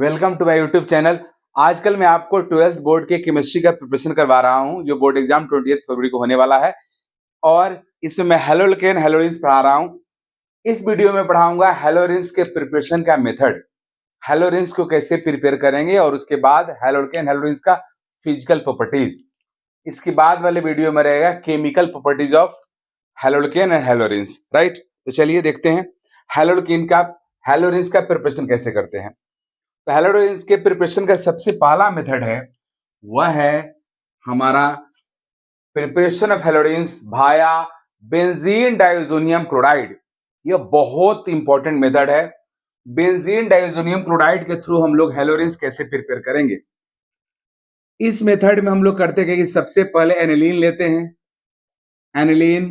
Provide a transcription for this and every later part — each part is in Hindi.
Welcome to my YouTube channel. आजकल मैं आपको 12th बोर्ड के केमिस्ट्री का प्रिपरेशन करवा रहा हूं, जो बोर्ड एग्जाम 20 फरवरी को होने वाला है। और इसमें मैं हैलोल्केन हैलोरिन्स पढ़ा रहा हूं। इस वीडियो में पढ़ाऊंगा हैलोरिन्स के प्रिपरेशन का मेथड, हैलोरिन्स को कैसे प्रिपेयर करेंगे, और उसके बाद हैलोल्केन हैलोरिन्स का फिजिकल प्रॉपर्टीज। इसके बाद वाले वीडियो में रहेगा chemical properties of haloalkane and haloarenes. Right, तो चलिए देखते हैं हैलोरिन्स का प्रिपरेशन कैसे करते हैं। तो हैलोरिन्स के प्रिपरेशन का सबसे पहला मेथड है, वह है हमारा प्रिपरेशन ऑफ हैलोरिन्स भाया बेंजीन डाइज़ोनियम क्लोराइड। यह बहुत इंपॉर्टेंट मेथड है। बेंजीन डाइज़ोनियम क्लोराइड के थ्रू हम लोग हैलोरिन्स कैसे प्रिपेयर करेंगे। इस मेथड में हम लोग करते हैं कि सबसे पहले एनिलीन लेते हैं, एनिलीन,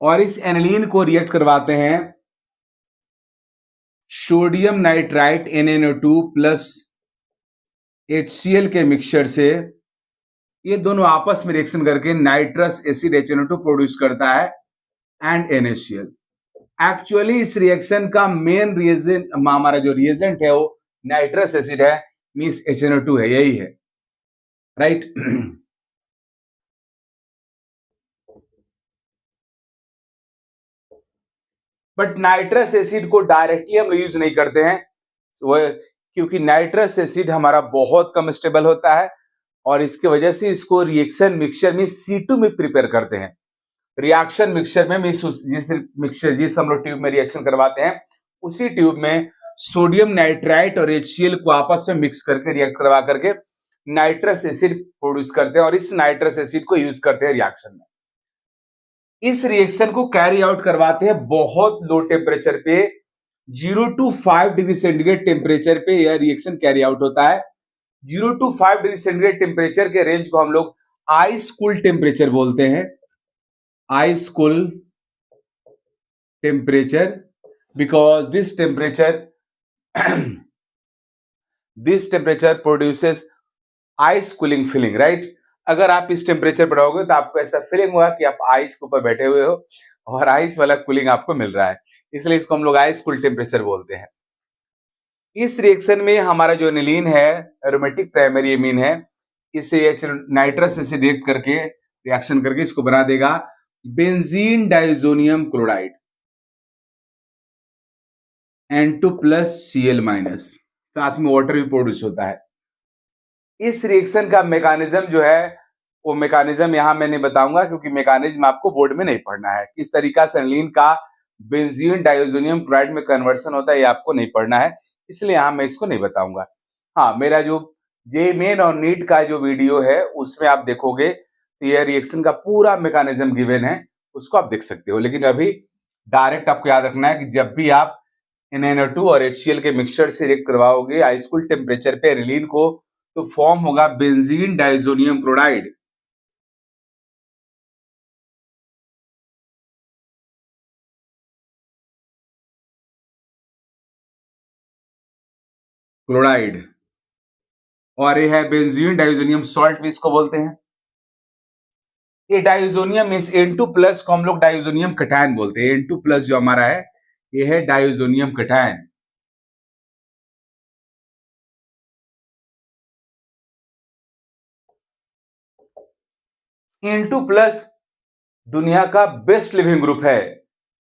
और इस एनिलीन को रिएक्ट करवाते हैं sodium nitrite NaNO2 plus HCl के मिक्सचर से। ये दोनों आपस में रिएक्शन करके नाइट्रस एसिड HNO2 प्रोड्यूस करता है एंड NaCl। एक्चुअली इस रिएक्शन का मेन रिएजेंट, हमारा जो रिएजेंट है वो नाइट्रस एसिड है, मींस HNO2 है, यही है। राइट बट नाइट्रस एसिड को डायरेक्टली हम यूज नहीं करते हैं, क्योंकि नाइट्रस एसिड हमारा बहुत कम स्टेबल होता है, और इसकी वजह से इसको रिएक्शन मिक्सचर में C2 में प्रिपेयर करते हैं। रिएक्शन मिक्सचर में जिस हम लोग ट्यूब में रिएक्शन करवाते हैं, उसी ट्यूब में सोडियम नाइट्राइट और HCl को आपस में मिक्स करके रिएक्ट करवा करके नाइट्रस एसिड प्रोड्यूस करते हैं, और इस नाइट्रस एसिड को यूज करते हैं रिएक्शन में। इस रिएक्शन को कैरी आउट करवाते हैं बहुत लो टेम्परेचर पे, 0 to 5 डिग्री सेंटीग्रेड टेम्परेचर पे यह रिएक्शन कैरी आउट होता है। 0 to 5 डिग्री सेंटीग्रेड टेम्परेचर के रेंज को हम लोग आइस कूल टेम्परेचर बोलते हैं, ice cool temperature, because this temperature produces ice cooling feeling. Right, अगर आप इस टेम्परेचर पर रहोगे तो आपको ऐसा फीलिंग होगा कि आप आइस के ऊपर बैठे हुए हो और आइस वाला कूलिंग आपको मिल रहा है, इसलिए इसको हम लोग आइस कूल टेम्परेचर बोलते हैं। इस रिएक्शन में हमारा जो एनिलीन है, एरोमेटिक प्राइमरी एमीन है, इसे नाइट्रस एसिड रिएक्ट करके रिएक्शन करके इसको बना देगा benzene diazonium chloride N2 plus Cl-, साथ में वाटर भी प्रोड्यूस होता है। इस रिएक्शन का मैकेनिज्म जो है, वो मैकेनिज्म यहां मैं नहीं बताऊंगा, क्योंकि मैकेनिज्म आपको बोर्ड में नहीं पढ़ना है। किस तरीका से एनिलीन का बेंजीन डाइज़ोनियम क्लोराइड में कन्वर्सन होता है, ये आपको नहीं पढ़ना है, इसलिए यहां मैं इसको नहीं बताऊंगा। हाँ, मेरा जो JEE और नीट का जो वीडियो है उसमें आप देखोगे तो यह रिएक्शन का पूरा मैकेनिज्म गिवन है, उसको आप देख सकते हो। लेकिन अभी डायरेक्ट आपको याद रखना है कि जब भी आप NaNO2 और HCl के मिक्सचर से रिएक्ट करवाओगे आइस कूल टेम्परेचर पे एनिलीन को, तो फॉर्म होगा बेंजीन डाइज़ोनियम क्लोराइड। क्लोराइड, और ये है बेंजीन डाइज़ोनियम सॉल्ट भी इसको बोलते हैं। ये डाइज़ोनियम मींस N2 प्लस को हम लोग डाइज़ोनियम कटायन बोलते हैं। N2 प्लस जो हमारा है, ये है डाइज़ोनियम कटायन। N2 प्लस दुनिया का बेस्ट लिविंग ग्रुप है,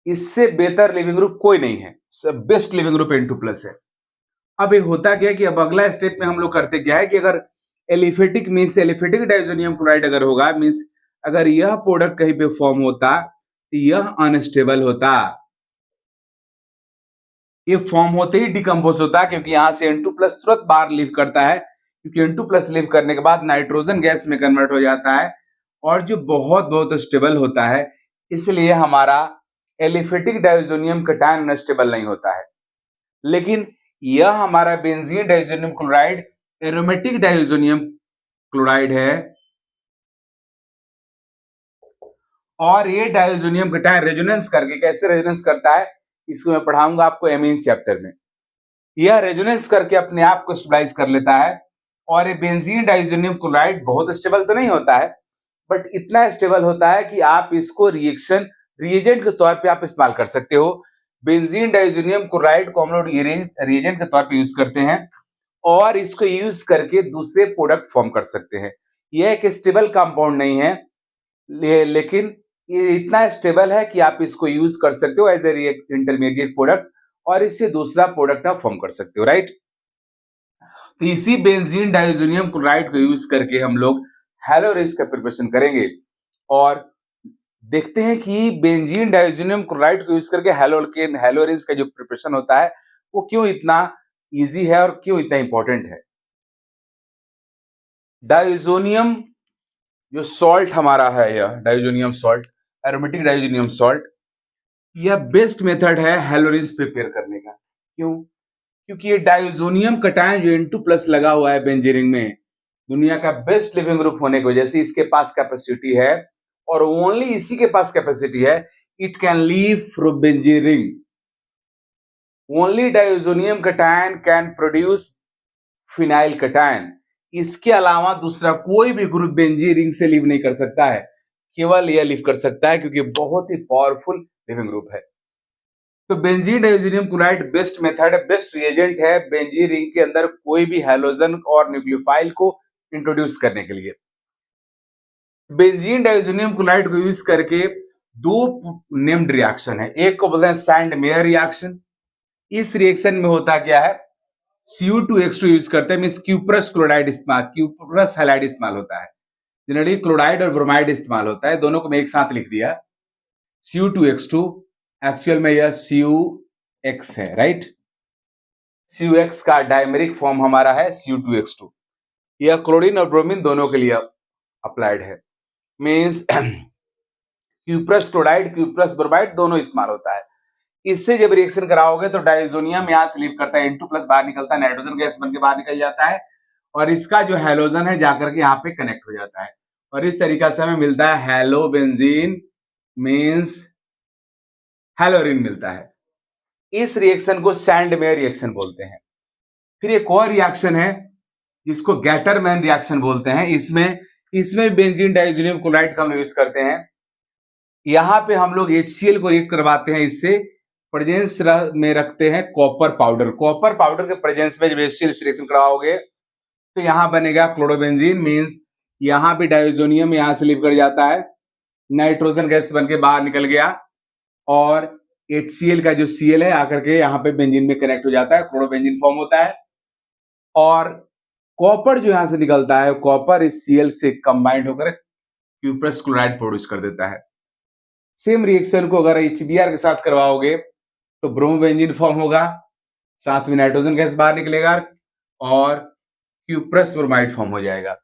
इससे बेहतर लिविंग ग्रुप कोई नहीं है, सब best leaving group N2 plus है। अब ये होता क्या है कि अब अगला स्टेप में हम लोग करते क्या है कि अगर एलिफेटिक मींस एलिफेटिक डाइज़ोनियम क्लोराइड अगर होगा, मींस अगर यह प्रोडक्ट कहीं पे फॉर्म होता तो यह अनस्टेबल होता, ये फॉर्म होते ही डिकम्पोज होता, क्योंकि यहां से N2 प्लस तुरंत बाहर लीव करता है, क्योंकि N2 प्लस लीव करने के बाद नाइट्रोजन गैस में कन्वर्ट हो जाता है, और जो बहुत बहुत स्टेबल होता है, इसलिए हमारा एलिफेटिक डाइज़ोनियम कटायन अनस्टेबल नहीं होता है। लेकिन यह हमारा benzene diazonium chloride aromatic डाइज़ोनियम chloride है, और ये डाइज़ोनियम कटायन रेजोनेंस करके, कैसे रेजोनेंस करता है इसको मैं पढ़ाऊंगा आपको एमीन चैप्टर में। यह रेजोनेंस करके अपने आप को स्टेबलाइज कर लेता है, और ये बेंजीन डाइज़ोनियम क्लोराइड बहुत स्टेबल तो नहीं होता है, बट इतना स्टेबल होता है कि आप इसको रिएक्शन रिएजेंट के तौर पे आप इस्तेमाल कर सकते हो। बेंजीन डाइज़ोनियम क्लोराइड को हम लोग रिएजेंट के तौर पे यूज करते हैं और इसको यूज करके दूसरे प्रोडक्ट फॉर्म कर सकते हैं। यह एक स्टेबल कंपाउंड नहीं है, लेकिन ये इतना स्टेबल है कि आप इसको यूज कर सकते हो एज ए इंटरमीडिएट प्रोडक्ट और इससे दूसरा प्रोडक्ट आप फॉर्म कर सकते हो, राइट। तो इसी बेंजीन डाइज़ोनियम क्लोराइड को यूज करके हम लोग हैलोरेज का प्रिपरेशन करेंगे और देखते हैं कि बेंजीन डाइज़ोनियम क्लोराइड को यूज करके हैलोरेज का जो प्रिपरेशन होता है वो क्यों इतना इजी है और क्यों इतना इंपॉर्टेंट है। डाइज़ोनियम जो सॉल्ट हमारा है, यह डाइज़ोनियम सॉल्ट, एरोमेटिक डाइज़ोनियम सॉल्ट, यह बेस्ट मेथड है हैलोरेज प्रिपेयर करने का। क्यों? क्योंकि ये डाइज़ोनियम कटायन जो N2+ लगा हुआ है बेंजीन में, दुनिया का बेस्ट लिविंग ग्रुप होने की वजह से इसके पास कैपेसिटी है और ओनली इसी के पास कैपेसिटी है, it can leave from benzene ring. Only diazonium cation can produce phenyl cation. इसके अलावा दूसरा कोई भी ग्रुप बेंजीन रिंग से लीव नहीं कर सकता है, केवल यह लीव कर सकता है क्योंकि बहुत ही पावरफुल लिविंग ग्रुप है। तो benzene diazonium chloride best method है, बेस्ट रिएजेंट है बेंजीन रिंग के अंदर कोई भी हैलोजन और न्यूक्लियोफाइल को इंट्रोड्यूस करने के लिए। बेंजीन डाइज़ोनियम क्लोराइड को यूज करके दो नेम्ड रिएक्शन है, एक को बोलते हैं सैंड मेयर रिएक्शन। इस रिएक्शन में होता क्या है, Cu2H2 यूज करते हैं, मींस क्यूप्रस क्लोराइड इस्तेमाल, क्यूप्रस हैलाइड इस्तेमाल होता है। जनरली क्लोराइड और ब्रोमाइड इस्तेमाल होता है, दोनों को मैं एक साथ लिख दिया। Cu2H2 एक्चुअल में यह CuX है, राइट। CuX का डायमेरिक फॉर्म हमारा है Cu2H2। यह क्लोरीन और ब्रोमीन दोनों के लिए अप्लाइड है, means cuprous chloride cuprous bromide दोनों इस्तेमाल होता है। इससे जब रिएक्शन कराओगे तो डाइज़ोनियम यहां से लीव करता है, N2+ बाहर निकलता है, नाइट्रोजन गैस बन के बाहर निकल जाता है और इसका जो हैलोजन है जाकर के यहाँ पे कनेक्ट हो जाता है और इस तरीका से हमें मिलता है हैलोबेंजीन, मींस हैलोरिन मिलता है। इस रिएक्शन को सैंडमेयर रिएक्शन बोलते हैं। फिर एक और रिएक्शन है जिसको गैटरमैन रिएक्शन बोलते हैं। इसमें बेंजीन डाइज़ोनियम क्लोराइड का हम यूज करते हैं। यहाँ पे हम लोग HCl को रिएक्ट करवाते हैं, इससे प्रेजेंस में रखते हैं कॉपर पाउडर। कॉपर पाउडर के प्रेजेंस में जब HCl रिएक्शन कराओगे तो यहाँ बनेगा क्लोरोबेंजीन, मींस यहाँ भी डाइज़ोनियम यहाँ से लीव कर जाता है, नाइट्रोजन गैस बन के बाहर निकल गया और HCl का जो Cl है आकर के यहाँ पे बेंजीन में कनेक्ट हो जाता है, क्लोरोबेंजीन फॉर्म होता है और कॉपर जो यहाँ से निकलता है, कॉपर इस Cl से कंबाइंड होकर क्यूप्रस क्लोराइड प्रोड्यूस कर देता है। सेम रिएक्शन को अगर HBr के साथ करवाओगे तो ब्रोमोबेंजीन फॉर्म होगा, साथ में नाइट्रोजन गैस बाहर निकलेगा और क्यूप्रस ब्रोमाइड फॉर्म हो जाएगा।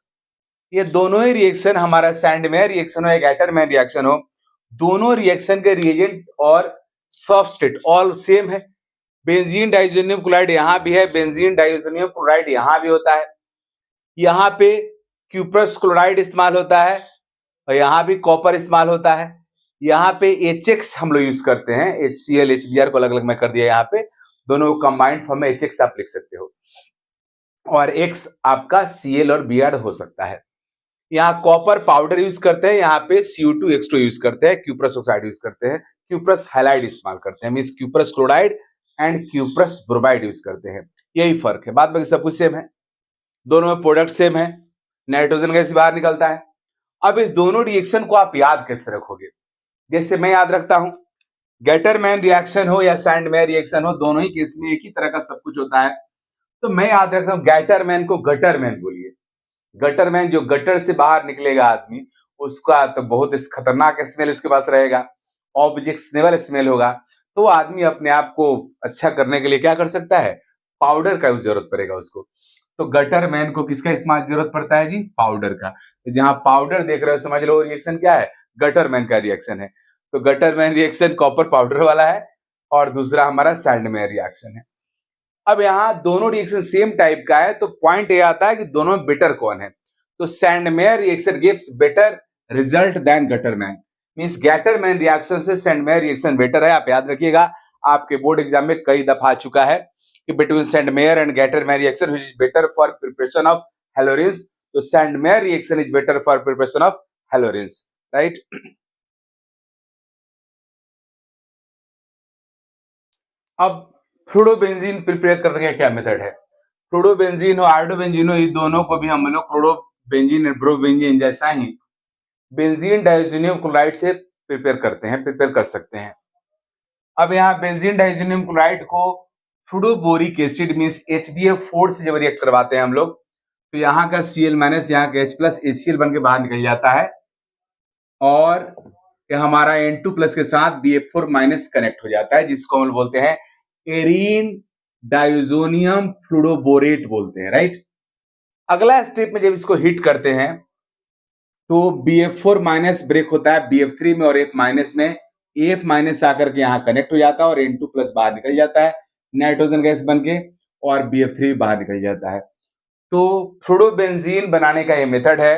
ये दोनों ही रिएक्शन हमारा सैंडमेयर रिएक्शन हो या गैटरमैन रिएक्शन हो, दोनों रिएक्शन के रिएजेंट और सबस्ट्रेट ऑल सेम है। बेंजीन डाइज़ोनियम क्लोराइड यहाँ भी है, बेंजीन डाइज़ोनियम क्लोराइड यहाँ भी होता है। यहाँ पे क्यूप्रस क्लोराइड इस्तेमाल होता है और यहाँ भी कॉपर इस्तेमाल होता है। यहाँ पे HX हम लोग यूज करते हैं, HCl HBr को अलग अलग मैं कर दिया यहाँ पे, दोनों कंबाइंड फॉर्म में HX आप लिख सकते हो और X आपका Cl और Br हो सकता है। यहाँ कॉपर पाउडर यूज करते हैं, यहाँ पे Cu2H2 यूज करते हैं, क्यूप्रस ऑक्साइड यूज करते हैं, क्यूप्रस हैलाइड इस्तेमाल करते हैं, means cuprous chloride and cuprous bromide use करते हैं। यही फर्क है, बाद बाकी सब कुछ सेम है, दोनों में प्रोडक्ट सेम है, नाइट्रोजन गैस बाहर निकलता है। अब इस दोनों रिएक्शन को आप याद कैसे रखोगे? जैसे मैं याद रखता हूं, गैटरमैन रिएक्शन हो या सैंडमेयर रिएक्शन हो, दोनों ही केस में एक ही तरह का सब कुछ होता है। तो मैं याद रखता हूं गैटरमैन को गटरमैन बोलिए। गटरमैन जो गटर से बाहर निकलेगा आदमी, उसका तो बहुत खतरनाक स्मेल उसके पास रहेगा, ऑब्जेक्शनेबल स्मेल होगा, तो आदमी अपने आप को अच्छा करने के लिए क्या कर सकता है, पाउडर का जरूरत पड़ेगा उसको। तो गटरमैन को किसका इस्तेमाल जरूरत पड़ता है जी? पाउडर का। तो जहां पाउडर देख रहे हो समझ लो रिएक्शन क्या है, गटरमैन का रिएक्शन है। तो गटरमैन रिएक्शन कॉपर पाउडर वाला है और दूसरा हमारा सैंडमेयर रिएक्शन है। अब यहाँ दोनों रिएक्शन सेम टाइप का है, तो पॉइंट ये आता है कि दोनों में बेटर कौन है। तो Sandmeyer reaction gives better result than Gattermann, means Gattermann reaction से सैंडमेयर रिएक्शन बेटर है। आप याद रखिएगा, आपके बोर्ड एग्जाम में कई दफा आ चुका है कि between Sandmeyer and Gattermann reaction which is better for preparation of haloarenes. तो Sandmeyer reaction is better for preparation of haloarenes, right. अब फ्लूरोबेंजीन प्रिपेयर करने का क्या मेथड है? फ्लूरोबेंजीन और आयोडोबेंजीन ये दोनों को भी हम लोग क्लोरोबेंजीन और ब्रोबेंजीन जैसा ही बेंजीन डाइज़ोनियम क्लोराइड से प्रिपेयर कर सकते हैं। अब यहाँ बेंजीन डाइज़ोनियम क्लोराइड को फ्लूरोबोरिक एसिड मींस HBF4 से जब रिएक्ट करवाते हैं हम लोग, तो यहाँ का Cl माइनस यहाँ का H प्लस HCl बन के बाहर निकल जाता है और हमारा N2 प्लस के साथ BF4 माइनस कनेक्ट हो जाता है, जिसको हम बोलते हैं एरीन डाइज़ोनियम फ्लूरोबोरेट बोलते हैं, राइट। अगला स्टेप में जब इसको हीट करते हैं तो BF4 माइनस ब्रेक होता है BF3 में और F माइनस में, F माइनस आकर के यहाँ कनेक्ट हो जाता है और N2 प्लस बाहर निकल जाता है नाइट्रोजन गैस बन के और BF3 बाहर निकल जाता है। तो फ्लूरोबेंजीन बनाने का ये मेथड है।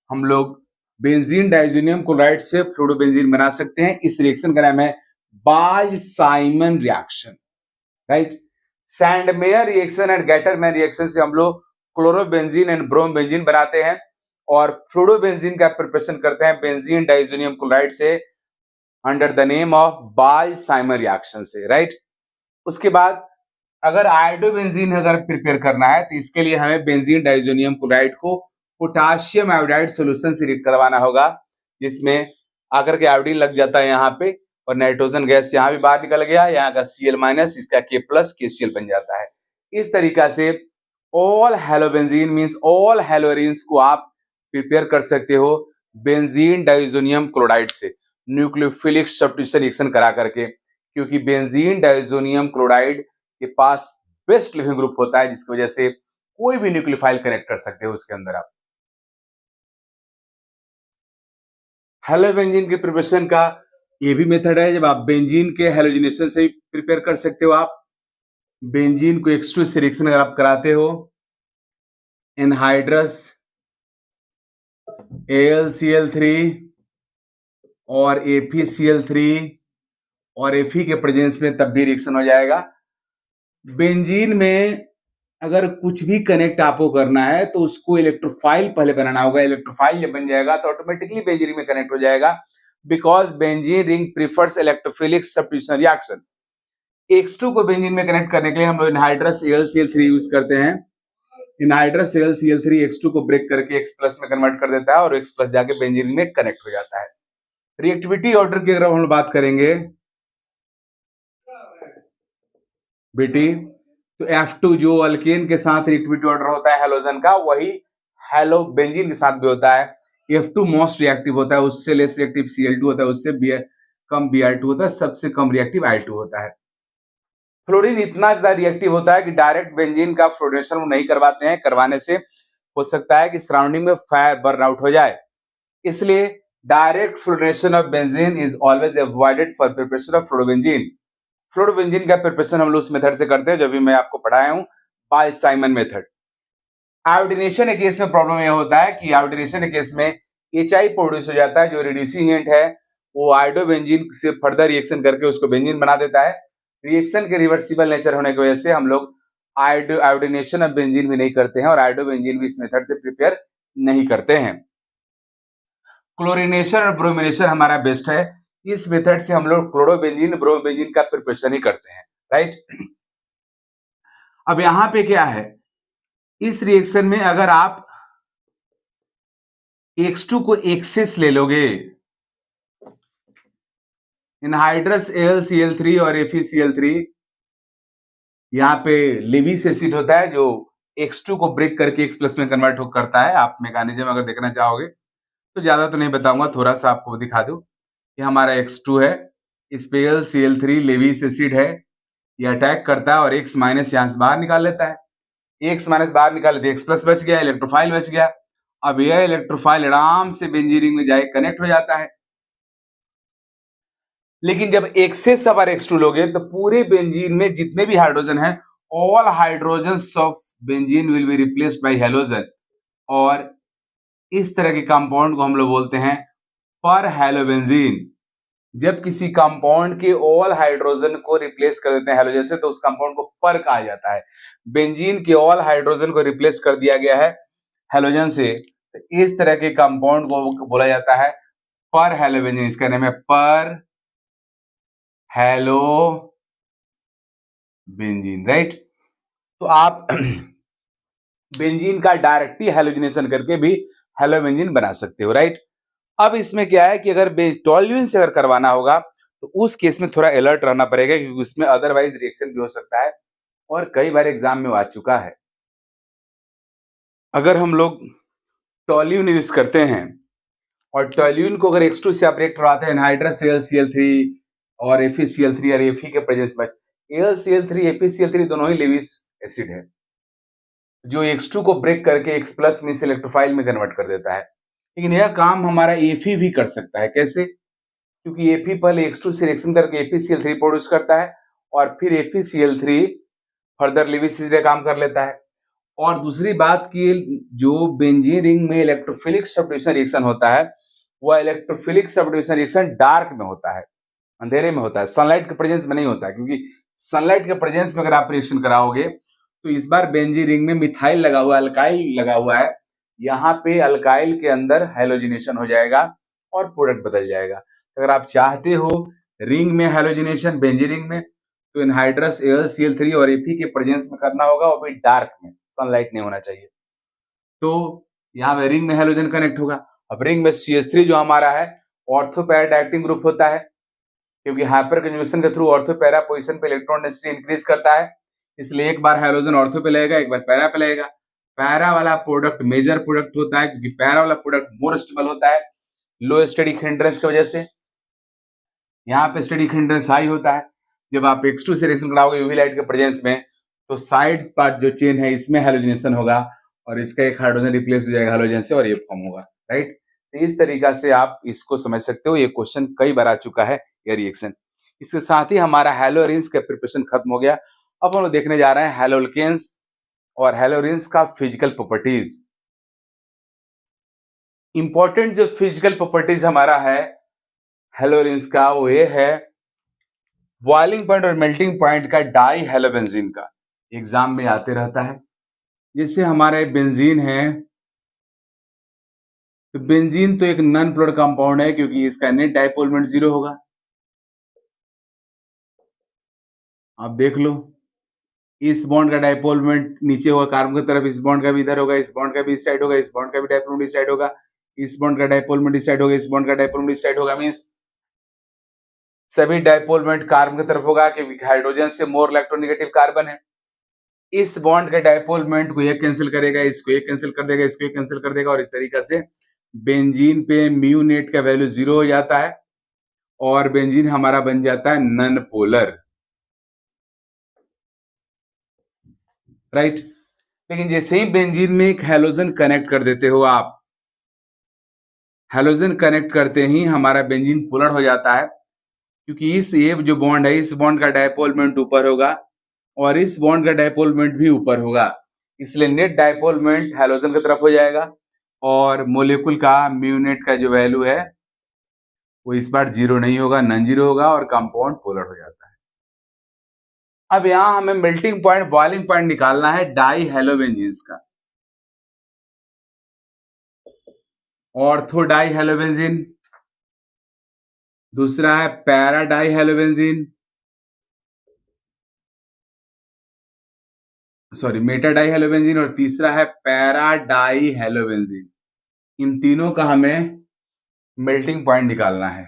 हम लोग बेंजीन डाइज़ोनियम क्लोराइड से फ्लूरोबेंजीन बना सकते हैं। इस रिएक्शन का नाम है bye-Simon reaction, right. Sandmeyer reaction and Gattermann reaction से हम लोग क्लोरोबेंजीन एंड ब्रोमबेंजीन बनाते हैं और फ्लूरोबेंजीन का प्रिपरेशन करते हैं बेंजीन डाइज़ोनियम क्लोराइड से under the name of bye-Simon reaction से, राइट। उसके बाद अगर आयोडोबेंजीन अगर प्रिपेयर करना है तो इसके लिए हमें बेंजीन डाइज़ोनियम क्लोराइड को पोटाशियम आयोडाइड सॉल्यूशन से रिएक्ट करवाना होगा, जिसमें आकर के आयोडीन लग जाता है यहाँ पे और नाइट्रोजन गैस यहाँ भी बाहर निकल गया, यहाँ का Cl माइनस इसका K प्लस KCl बन जाता है। इस तरीका से ऑल हेलोबेंजीन मींस ऑल हेलोरीन्स को आप प्रिपेयर कर सकते हो बेंजीन डाइज़ोनियम क्लोराइड से न्यूक्लियोफिलिक सब्स्टिट्यूशन रिएक्शन करा करके, क्योंकि बेंजीन डाइज़ोनियम क्लोराइड के पास बेस्ट लिविंग ग्रुप होता है, जिसकी वजह से कोई भी न्यूक्लियोफाइल कनेक्ट कर सकते हो उसके अंदर आप। हेलोबेंजीन के प्रिपरेशन का ये भी मेथड है, जब आप बेंजीन के हेलोजिनेशन से प्रिपेयर कर सकते हो। आप बेंजीन को X2 से रिएक्शन अगर आप कराते हो एनहाइड्रस AlCl3 और FeCl3 और Fe के प्रेजेंस में तब भी रिएक्शन हो जाएगा। बेंजीन में अगर कुछ भी कनेक्ट आपको करना है तो उसको इलेक्ट्रोफाइल पहले बनाना होगा। इलेक्ट्रोफाइल जब बन जाएगा तो ऑटोमेटिकली बेंजीन में कनेक्ट हो जाएगा, because benzene ring prefers electrophilic substitution reaction. X2 को बेंजीन में कनेक्ट करने के लिए हम लोग एनहाइड्रस AlCl3 यूज करते हैं। एनहाइड्रस AlCl3 X2 को ब्रेक करके X प्लस में कन्वर्ट कर देता है और X प्लस जाके बेंजीन में कनेक्ट हो जाता है। रिएक्टिविटी ऑर्डर की अगर हम लोग बात करेंगे बेटी, तो F2 जो अल्केन के साथ रिएक्टिविटी ऑर्डर होता है हेलोजन का, वही हेलोबेंजीन के साथ भी होता है। F2 मोस्ट रिएक्टिव होता है, उससे लेस रिएक्टिव Cl2 होता है, उससे कम Br2 होता है, सबसे कम रिएक्टिव I2 होता है। फ्लोरीन इतना ज्यादा रिएक्टिव होता है कि डायरेक्ट बेंजीन का फ्लोरेशन नहीं करवाते हैं, करवाने से हो सकता है कि सराउंडिंग में फायर बर्न आउट हो जाए, इसलिए direct fluorination of benzene is always avoided for preparation of fluorobenzene. Fluorobenzene का प्रिपरेशन हम लोग उस मेथड से करते हैं जो भी मैं आपको पढ़ाया हूं, बाय-साइमन मेथड। आयोडीनेशन के केस में प्रॉब्लम यह होता है कि आयोडीनेशन के केस में HI प्रोड्यूस हो जाता है, जो रिड्यूसिंग एजेंट है वो आयोडोबेंजीन से फर्दर रिएक्शन करके उसको बेंजीन बना देता है। रिएक्शन के रिवर्सिबल नेचर होने की वजह से हम लोग आयोडीनेशन ऑफ बेंजीन भी नहीं करते हैं और आयोडोबेंजीन भी इस मेथड से प्रिपेयर नहीं करते हैं। क्लोरीनेशन और ब्रोमिनेशन हमारा बेस्ट है, इस मेथड से हम लोग क्लोरोबेंजीन ब्रोमबेंजीन का प्रिपरेशन ही करते हैं, राइट। अब यहां पे क्या है, इस रिएक्शन में अगर आप X2 को एक्सेस ले लोगे, एनहाइड्रस AlCl3 और FeCl3, यहाँ पे लेविस एसिड होता है जो X2 को ब्रेक करके X प्लस में कन्वर्ट करता है। आप मैकेनिज्म अगर देखना चाहोगे तो ज्यादा तो नहीं बताऊंगा, थोड़ा सा आपको दिखा दूं। ये हमारा X2 है, इस पे AlCl3 लेविस एसिड है, ये अटैक करता है और X माइनस यहां से बाहर निकाल लेता है। X माइनस बाहर निकाल लेते X प्लस बच गया, इलेक्ट्रोफाइल बच गया। अब यह इलेक्ट्रोफाइल आराम से बेंजीन रिंग में जाए कनेक्ट हो जाता है। लेकिन जब एक्सेस अवर X2 लोगे तो पूरे बेंजीन में जितने भी हाइड्रोजन हैं, all hydrogens of benzene will be replaced by halogen, और इस तरह के कंपाउंड को हम लोग बोलते हैं पर हैलोबेंजीन। जब किसी कंपाउंड के ऑल हाइड्रोजन को रिप्लेस कर देते हैं हैलोजन से तो उस कंपाउंड को पर कहा जाता है। बेंजीन के ऑल हाइड्रोजन को रिप्लेस कर दिया गया है हैलोजन से, तो इस तरह के कंपाउंड को बोला जाता है पर हैलोबेंजीन। इसका नाम है पर हैलोबेंजीन, बेंजीन, राइट। तो आप बेंजीन का डायरेक्टली हैलोजिनेशन करके भी हैलोबेंजीन बना सकते हो, राइट। अब इसमें क्या है कि अगर टॉल्यूइन से अगर करवाना होगा तो उस केस में थोड़ा अलर्ट रहना पड़ेगा, क्योंकि उसमें अदरवाइज रिएक्शन भी हो सकता है और कई बार एग्जाम में आ चुका है। अगर हम लोग टॉल्यूइन यूज करते हैं और टॉल्यूइन को अगर X2 से आप रिएक्ट करवाते हैं एनहाइड्रस Cl3 और FeCl3 और Fe के प्रेजेंस में, AlCl3 FeCl3 दोनों ही लेविस एसिड है जो X2 को ब्रेक करके X प्लस में से इलेक्ट्रोफाइल में कन्वर्ट कर देता है। लेकिन यह काम हमारा Fe भी कर सकता है। कैसे? क्योंकि Fe पहले X2 से रिएक्शन करके FeCl3 प्रोड्यूस करता है और फिर FeCl3 फर्दर लेविस एसिड का काम कर लेता है। और दूसरी बात की जो बेंजीन रिंग में इलेक्ट्रोफिलिक सब्स्टिट्यूशन रिएक्शन होता है, वह इलेक्ट्रोफिलिक सब्स्टिट्यूशन रिएक्शन डार्क में होता है, अंधेरे में होता है, सनलाइट के प्रेजेंस में नहीं होता है। क्योंकि सनलाइट के प्रेजेंस में अगर आप रिएक्शन कराओगे तो इस बार बेंजीन रिंग में मिथाइल लगा हुआ, अल्काइल लगा हुआ है, यहाँ पे अल्काइल के अंदर हैलोजिनेशन हो जाएगा और प्रोडक्ट बदल जाएगा। अगर आप चाहते हो रिंग में हैलोजिनेशन बेंजीन रिंग में, तो एनहाइड्रस AlCl3 और Fe के प्रेजेंस में करना होगा और भी डार्क में, सनलाइट नहीं होना चाहिए। तो यहाँ पे रिंग में हैलोजन कनेक्ट होगा। अब रिंग में CH3 जो हमारा है ऑर्थो पैरा डायरेक्टिंग ग्रुप होता है, क्योंकि हाइपर कंजुगेशन के थ्रू ऑर्थो पैरा पोजीशन पे इलेक्ट्रॉन डेंसिटी इंक्रीज करता है, इसलिए एक बार हैलोजन ऑर्थो पे लगेगा, एक बार पैरा पे लगेगा। पैरा वाला प्रोडक्ट मेजर प्रोडक्ट होता है, क्योंकि पैरा वाला प्रोडक्ट मोर स्टेबल होता है लो स्टैटिक हिंड्रेंस की वजह से। यहाँ पे स्टैटिक हिंड्रेंस हाई होता है। जब आप X2 से रिएक्शन कराओगे यूवी लाइट के प्रेजेंस में, तो साइड पार्ट जो चेन है इसमें हैलोजिनेशन होगा और इसका एक हाइड्रोजन रिप्लेस हो जाएगा हैलोजन से और ये फॉर्म होगा, राइट। तो इस तरीका से आप इसको समझ सकते हो। ये क्वेश्चन कई बार आ चुका है ये रिएक्शन। इसके साथ ही हमारा हैलोरिन्स का प्रिपरेशन खत्म हो गया। अब हम लोग देखने जा रहे हैं हैलोल्केन्स और हैलोरिन्स का फिजिकल प्रॉपर्टीज। इंपॉर्टेंट जो फिजिकल प्रॉपर्टीज हमारा है हैलोरिन्स का, वो ये है बॉइलिंग पॉइंट और मेल्टिंग पॉइंट का डाई हैलोबेंजीन का, एग्जाम में आते रहता है। जैसे हमारा बेंजीन है, तो बेंजीन तो एक नॉन पोलर कंपाउंड है, क्योंकि इसका नेट डाइपोल मोमेंट 0 होगा। आप देख लो, इस बॉन्ड का डाइपोल मोमेंट नीचे होगा कार्बन की तरफ, इस बॉन्ड का भी इधर होगा, इस बॉन्ड का भी इस साइड होगा, इस बॉन्ड का भी डाइपोल मोमेंट इस साइड होगा, इस बॉन्ड का डाइपोल मोमेंट इस साइड होगा, इस बॉन्ड का डाइपोल मोमेंट इस साइड होगा। मींस सभी डाइपोल मोमेंट कार्बन की तरफ होगा, क्योंकि हाइड्रोजन से मोर इलेक्ट्रोनेगेटिव कार्बन है। इस बॉन्ड के डाइपोल मोमेंट को एक कैंसिल करेगा, इसको एक कैंसिल कर देगा, इसको एक कैंसिल कर देगा, और इस तरीके से बेंजीन पे म्यू नेट का वैल्यू 0 हो जाता है और बेंजीन हमारा बन जाता है नॉन पोलर, राइट। लेकिन जैसे ही बेंजीन में एक हैलोजन कनेक्ट कर देते हो आप, हैलोजन कनेक्ट करते ही हमारा बेंजीन पोलर हो जाता है, क्योंकि इस ये जो बॉन्ड है, इस बॉन्ड का डाइपोल मोमेंट ऊपर होगा और इस बॉन्ड का डाइपोल मोमेंट भी ऊपर होगा, इसलिए नेट डाइपोल मोमेंट हैलोजन की तरफ हो जाएगा और मोलिक्यूल का म्यू नेट का जो वैल्यू है वो इस बार 0 नहीं होगा, नॉन जीरो होगा और कंपाउंड पोलर हो जाता है। अब यहां हमें मेल्टिंग पॉइंट बॉइलिंग पॉइंट निकालना है डाई हैलोबेंजीन्स का। ऑर्थो डाई हैलोबेंजीन, दूसरा है para dihalobenzene, sorry meta dihalobenzene, और तीसरा है पैरा डाई हैलोबेंजीन। इन तीनों का हमें मेल्टिंग पॉइंट निकालना है,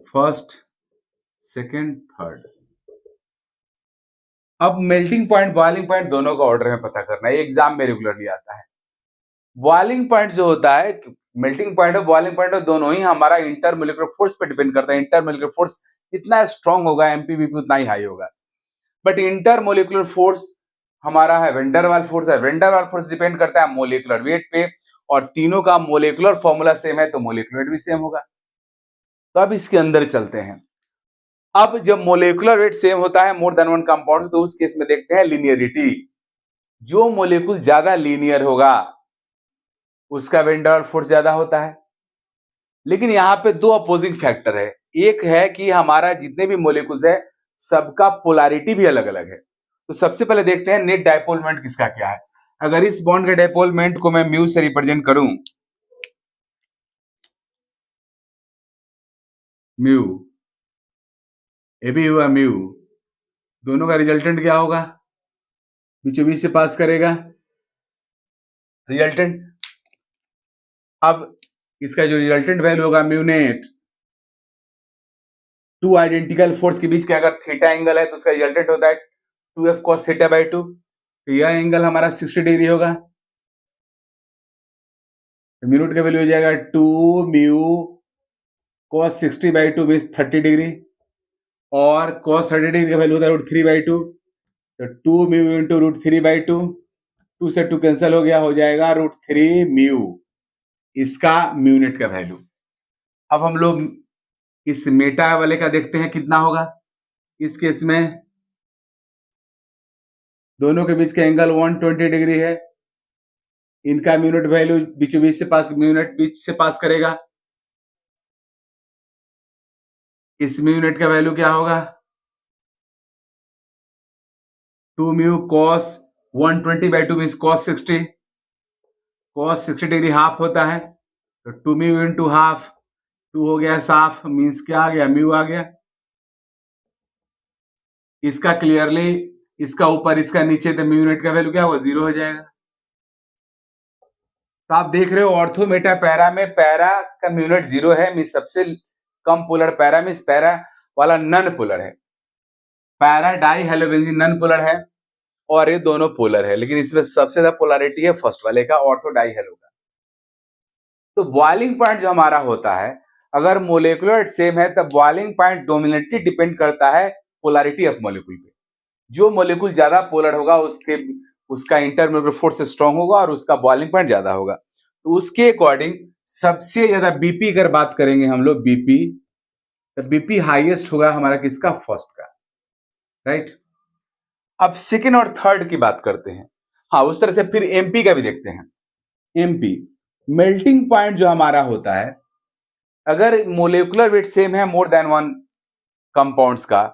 फर्स्ट सेकंड थर्ड। अब मेल्टिंग पॉइंट बॉइलिंग पॉइंट दोनों का ऑर्डर में पता करना है, एग्जाम में रेगुलरली आता है। बॉइलिंग पॉइंट जो होता है, मेल्टिंग पॉइंट और बॉइलिंग पॉइंट दोनों ही हमारा इंटरमोलिकुलर फोर्स पे डिपेंड करता है। इंटरमोलिकुलर फोर्स जितना स्ट्रांग होगा एमपीवीपी उतना ही हाई होगा। बट इंटरमोलिकुलर फोर्स हमारा है वेंडरवाल फोर्स है, वेंडरवाल फोर्स डिपेंड करता है मोलिकुलर वेट पे, और तीनों का मोलिकुलर फॉर्मूला सेम है तो मोलिकुलर वेट भी सेम होगा। तो अब इसके अंदर चलते हैं। अब जब मोलिकुलर वेट सेम होता है मोर देन वन कंपाउंड, तो उस केस में देखते हैं लीनियरिटी। जो मोलिक्यूल ज्यादा लीनियर होगा उसका वेंडरवाल फोर्स ज्यादा होता है। लेकिन यहाँ पे दो अपोजिंग फैक्टर है। एक है कि हमारा जितने भी मोलिक्यूल्स है सबका पोलैरिटी भी अलग अलग है। तो सबसे पहले देखते हैं नेट डाइपोल मोमेंट किसका क्या है। अगर इस बॉन्ड के डाइपोल मोमेंट को मैं म्यू से रिप्रेजेंट करूं, म्यू, ये भी हुआ म्यू, दोनों का रिजल्टेंट क्या होगा, बीचों बीच से पास करेगा रिजल्टेंट। अब इसका जो रिजल्टेंट वैल्यू होगा mu net, two identical force के बीच का अगर थीटा एंगल है तो उसका रिजल्टेंट होता है 2f cos थीटा बाई 2। तो यह एंगल हमारा 60 डिग्री होगा। तो म्यू नोट का वैल्यू हो जाएगा 2 mu cos 60 by 2 means 30 degree, और cos 30 डिग्री का वैल्यू होता है √3/2। तो 2 म्यू इंटू √3/2, 2 से 2 कैंसिल हो गया, हो जाएगा √3 म्यू, इसका म्यू नेट का वैल्यू। अब हम लोग इस मेटा वाले का देखते हैं कितना होगा। इस केस में दोनों के बीच का एंगल 120 डिग्री है, इनका म्यू नेट वैल्यू बीचों बीच से पास, म्यू नेट बीच से पास करेगा, इस म्यू नेट का वैल्यू क्या होगा 2 mu cos 120/2 means cos 60, cos 60 degree half होता है, तो 2 म्यू इंटू हाफ, 2 हो गया साफ मीन्स क्या आ गया म्यू आ गया। इसका क्लियरली इसका ऊपर इसका नीचे, तो म्यू नेट का वैल्यू क्या होगा 0 हो जाएगा। तो आप देख रहे हो ऑर्थो मेटा पैरा में पैरा का म्यू नेट 0 है, मीन्स सबसे कम पोलर पैरा मीन्स पैरा वाला नन पोलर है, पैरा डाई हेलोबेंजीन नन पोलर है और ये दोनों पोलर है, लेकिन इसमें सबसे ज्यादा पोलैरिटी है फर्स्ट वाले का, ऑर्थो डाई हेलो का। तो बॉइलिंग पॉइंट जो हमारा होता है, अगर मोलेकुलर सेम है तब बॉइलिंग पॉइंट डोमिनेटली डिपेंड करता है पोलैरिटी ऑफ मोलेकुल पे। जो मोलेकुल ज्यादा पोलर होगा उसका इंटरमोलेकुलर फोर्स स्ट्रांग होगा और उसका बॉइलिंग पॉइंट ज्यादा होगा। तो उसके अकॉर्डिंग सबसे ज्यादा बीपी अगर बात करेंगे हम लोग बीपी, तो बीपी हाईएस्ट होगा हमारा किसका, फर्स्ट का, राइट। अब सेकेंड और थर्ड की बात करते हैं। हाँ, उस तरह से फिर एमपी का भी देखते हैं। एमपी मेल्टिंग पॉइंट जो हमारा होता है, अगर मोलेकुलर वेट सेम है मोर देन 1 कंपाउंड्स का,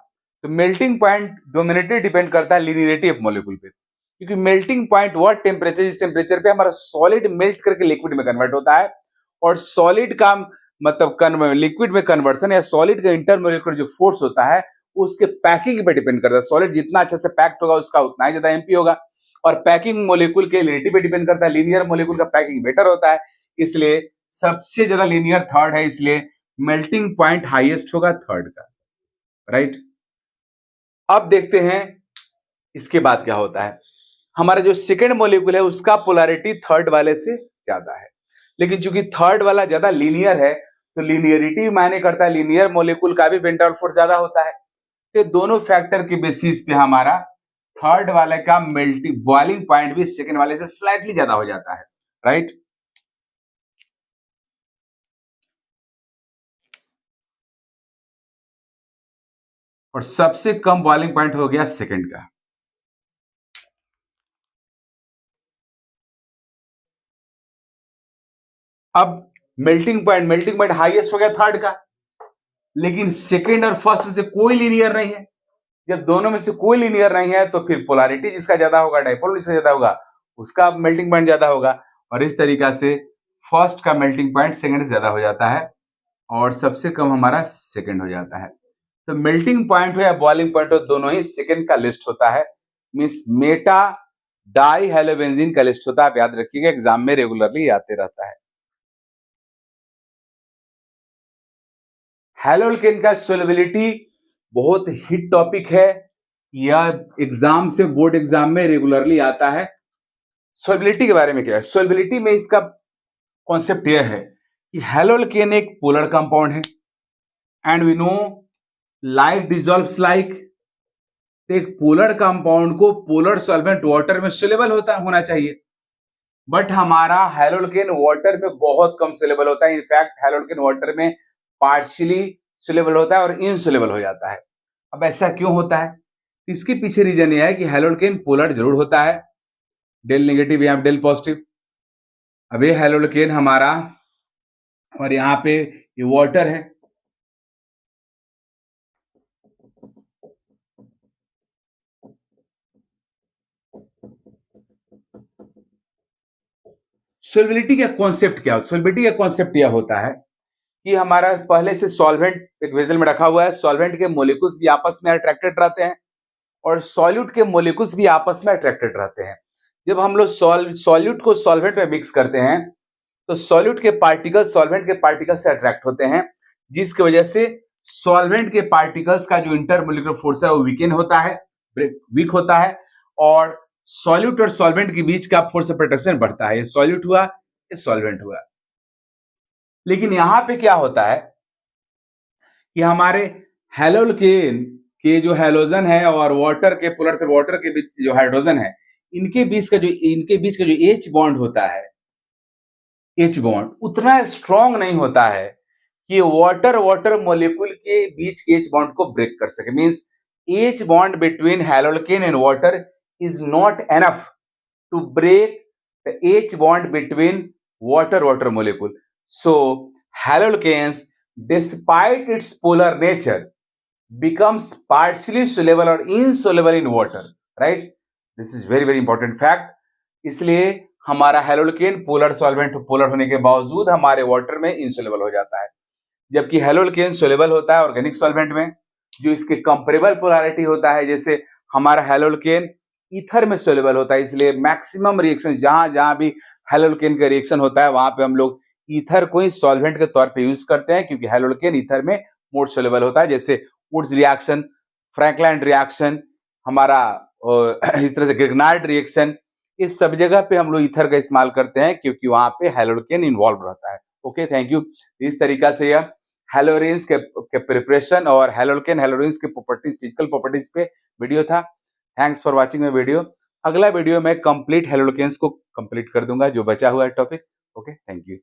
तो मेल्टिंग पॉइंट डोमिनेटली डिपेंड करता है लिनियरिटी ऑफ मोलेकुल पे, क्योंकि मेल्टिंग पॉइंट वह टेम्परेचर जिस टेम्परेचर पे हमारा सॉलिड मेल्ट करके लिक्विड में कन्वर्ट होता है, और सॉलिड का मतलब लिक्विड में कन्वर्सन या सॉलिड का इंटरमोलेकुलर जो फोर्स होता है उसके पैकिंग पे डिपेंड करता है। सॉलिड जितना अच्छा से पैक्ड होगा उसका उतना ही ज्यादा एमपी होगा, और पैकिंग मोलेकुल के लिनियरिटी पे डिपेंड करता है। लीनियर मोलेकुल का पैकिंग बेटर होता है, इसलिए सबसे ज्यादा लीनियर थर्ड है, इसलिए मेल्टिंग पॉइंट हाईएस्ट होगा थर्ड का, राइट। अब देखते हैं इसके बाद क्या होता है। हमारा जो सेकेंड मोलेकुल है उसका पोलैरिटी थर्ड वाले से ज्यादा है, लेकिन चूंकि थर्ड वाला ज्यादा लीनियर है तो लीनियरिटी मायने करता है, लीनियर मोलेकुल का भी वेन डाउन फोर्स ज्यादा होता है। तो दोनों फैक्टर के बेसिस पे हमारा थर्ड वाले का मेल्टिंग बॉइलिंग पॉइंट भी सेकेंड वाले से स्लाइटली ज्यादा हो जाता है, राइट। और सबसे कम बॉइलिंग पॉइंट हो गया सेकेंड का। अब मेल्टिंग पॉइंट हाईएस्ट हो गया थर्ड का, लेकिन सेकेंड और फर्स्ट में से कोई लीनियर नहीं है। जब दोनों में से कोई लीनियर नहीं है तो फिर पोलैरिटी जिसका ज्यादा होगा, डाइपोल जिसका ज्यादा होगा, उसका मेल्टिंग पॉइंट ज्यादा होगा, और इस तरीका से फर्स्ट का मेल्टिंग पॉइंट सेकंड से ज्यादा हो जाता है और सबसे कम हमारा सेकंड हो जाता है। तो मेल्टिंग पॉइंट हो या बॉइलिंग पॉइंट हो, दोनों ही सेकंड का लिस्ट होता है, मींस मेटा डाई हेलोबेंजीन का लिस्ट होता है। आप याद रखिएगा, एग्जाम में रेगुलरली आते रहता है। हैलोल्केन का सोल्युबिलिटी बहुत हिट टॉपिक है, यह एग्जाम से बोर्ड एग्जाम में रेगुलरली आता है। सोल्युबिलिटी के बारे में क्या है, सोल्युबिलिटी में इसका कॉन्सेप्ट यह है कि हैलोल्केन एक पोलर कंपाउंड है and we know like dissolves like. एक पोलर कंपाउंड को पोलर सॉल्वेंट वाटर में सोल्युबल होना चाहिए, बट हमारा हैलोल्केन वाटर में बहुत कम सोल्युबल होता है। इनफैक्ट हैलोल्केन वाटर में पार्शियली सोल्युबल होता है और इनसोल्युबल हो जाता है। अब ऐसा क्यों होता है, इसके पीछे रीजन यह है कि हैलोल्केन पोलर जरूर होता है, डेल नेगेटिव या डेल पॉजिटिव। अब ये हैलोल्केन हमारा, और यहाँ पे ये वाटर है, सोल्युबिलिटी का कॉन्सेप्ट क्या होता है। सोल्युबिलिटी का कॉन्सेप्ट यह होता है कि हमारा पहले से सॉल्वेंट एक वेसल में रखा हुआ है, सॉल्वेंट के मोलिक्यूल्स भी आपस में अट्रैक्टेड रहते हैं और सॉल्यूट के मोलिकुल्स भी आपस में अट्रैक्टेड रहते हैं। जब हम लोग सॉल्यूट को सॉल्वेंट में मिक्स करते हैं तो सॉल्यूट के पार्टिकल्स सॉल्वेंट के पार्टिकल से अट्रैक्ट होते हैं, जिसकी वजह से सॉल्वेंट के पार्टिकल्स का जो इंटरमोलिकुलर फोर्स है वो वीक होता है और सॉल्यूट और सॉल्वेंट के बीच का फोर्स ऑफ अट्रैक्शन बढ़ता है। ये सॉल्यूट हुआ, ये सॉल्वेंट हुआ। लेकिन यहां पे क्या होता है कि हमारे हैलोकेन के जो हैलोजन है और वाटर के पोलर से वाटर के बीच जो हाइड्रोजन है, इनके बीच का जो एच बॉन्ड होता है, एच बॉन्ड उतना स्ट्रांग नहीं होता है कि वाटर मॉलिक्यूल के बीच के एच बॉन्ड को ब्रेक कर सके। Means H bond between haloalkane and water is not enough to break the H bond between water molecule. So haloalkanes, despite its polar nature, becomes partially soluble or insoluble in water, right? This is very important fact. इसलिए हमारा हैलोल्केन पोलर सॉल्वेंट पोलर होने के बावजूद हमारे वाटर में इंसोलेबल हो जाता है, जबकि हैलोल्केन सोलेबल होता है ऑर्गेनिक सॉल्वेंट में, जो इसके कंपेरेबल पोलैरिटी होता है। जैसे हमारा हैलोल्केन ईथर में सोलेबल होता है, इसलिए मैक्सिमम रिएक्शन जहां भी हैलोल्केन का रिएक्शन होता है वहां पे हम लोग ईथर को ही सॉल्वेंट के तौर पे यूज करते हैं, क्योंकि हैलोल्केन ईथर में मोर सोलेबल होता है। जैसे वुड्स रिएक्शन, फ्रैंकलैंड रिएक्शन, हमारा इस तरह से ग्रिग्नार्ड रिएक्शन, इस सब जगह पे हम लोग ईथर का इस्तेमाल करते हैं क्योंकि वहां पे हैलोल्केन इन्वॉल्व रहता है। Okay, thank you. इस तरीका से यह हैलोरेंस के प्रिपरेशन और हैलोरेंस के प्रॉपर्टीज, फिजिकल प्रॉपर्टीज पे वीडियो था। Thanks for watching my video. अगला वीडियो में कंप्लीट हैलोकेन्स को कंप्लीट कर दूंगा, जो बचा हुआ है टॉपिक। Okay, thank you.